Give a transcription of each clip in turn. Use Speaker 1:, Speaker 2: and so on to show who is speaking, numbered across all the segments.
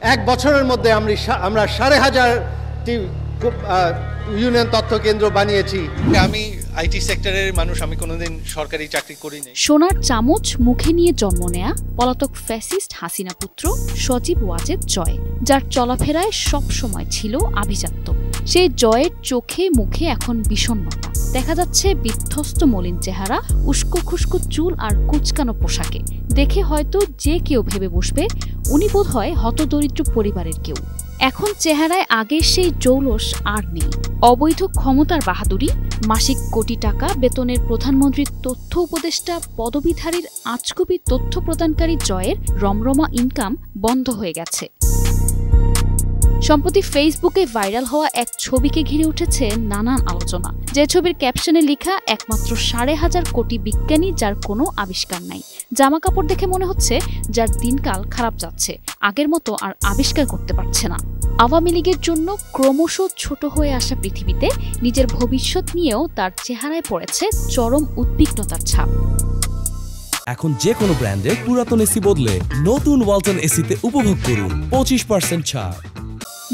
Speaker 1: এক বছরের মধ্যে আমরা ৫,৫০০টি ইউনিয়ন তথ্য কেন্দ্র বানিয়েছি।
Speaker 2: আমি আইটি সেক্টরের মানুষ, আমি কোনোদিন সরকারি চাকরি করিনি।
Speaker 3: সোনার চামচ মুখে নিয়ে জন্ম নেয়া পলাতক ফ্যাসিস্ট হাসিনা পুত্র সজীব ওয়াজেদ জয়, যার চলাফেরায় সব সময় ছিল আভিজাত্য। সেই জয়ের চোখে মুখে এখন বিষণ্ণতা দেখা যাচ্ছে, বিধ্বস্ত মলিন চেহারা, উস্কো খুস্কো চুল আর কুচকানো পোশাকে। দেখে হয়তো যে কেউ ভেবে বসবে উনি বোধ হয় হতদরিদ্র পরিবারের কেউ। এখন চেহারায় আগের সেই জৌলস আর নেই। অবৈধ ক্ষমতার বাহাদুরি, মাসিক কোটি টাকা বেতনের প্রধানমন্ত্রীর তথ্য উপদেষ্টা পদবীধারীর আজগুবি তথ্য প্রদানকারী জয়ের রমরমা ইনকাম বন্ধ হয়ে গেছে। সম্প্রতি ফেসবুকে ভাইরাল হওয়া এক ছবিকে ঘিরে উঠেছে নানান আলোচনা। যে ছবির ক্যাপশনে লেখা একমাত্র ১৫০০ কোটি বিজ্ঞানী যার কোনো আবিষ্কার নাই। জামা কাপড় দেখে মনে হচ্ছে যার দিনকাল খারাপ যাচ্ছে, আগের মতো আর আবিষ্কার করতে পারছে না। আওয়ামী লীগের জন্য ক্রমশ ছোট হয়ে আসা পৃথিবীতে নিজের ভবিষ্যৎ নিয়েও তার চেহারায় পড়েছে চরম উদ্বিগ্নতার ছাপ।
Speaker 4: এখন যে কোনো ব্র্যান্ডের পুরাতন এসি বদলে নতুন ওয়ালটন এসিতে উপভোগ করুন ২৫% ছাড়।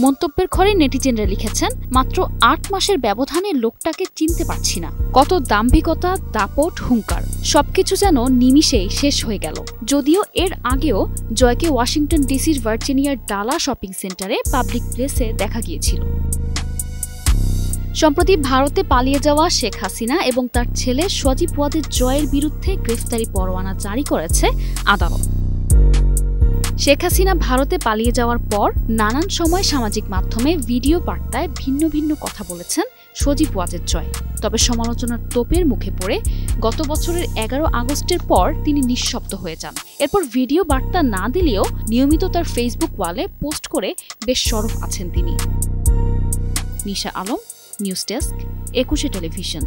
Speaker 3: মন্তব্যের ঘরে নেটিজেনরা লিখেছেন, মাত্র ৮ মাসের ব্যবধানে লোকটাকে চিনতে পারছি না। কত দাম্ভিকতা, দাপট, হুঙ্কার, সবকিছু যেন নিমিষেই শেষ হয়ে গেল। যদিও এর আগেও জয়কে ওয়াশিংটন ডিসির ভার্জিনিয়ার ডালা শপিং সেন্টারে পাবলিক প্লেসে দেখা গিয়েছিল। সম্প্রতি ভারতে পালিয়ে যাওয়া শেখ হাসিনা এবং তার ছেলে সজীব ওয়াজেদ জয়ের বিরুদ্ধে গ্রেফতারি পরোয়ানা জারি করেছে আদালত। শেখ হাসিনা ভারতে পালিয়ে যাওয়ার পর নানান সময় সামাজিক মাধ্যমে ভিডিও বার্তায় ভিন্ন ভিন্ন কথা বলেছেন সজীব ওয়াজেদ জয়। তবে সমালোচনার তোপের মুখে পড়ে গত বছরের ১১ আগস্টের পর তিনি নিঃশব্দ হয়ে যান। এরপর ভিডিও বার্তা না দিলেও নিয়মিত তার ফেসবুক ওয়ালে পোস্ট করে বেশ সরব আছেন তিনি। নিশা আলম, নিউজ ডেস্ক, ২১ টেলিভিশন।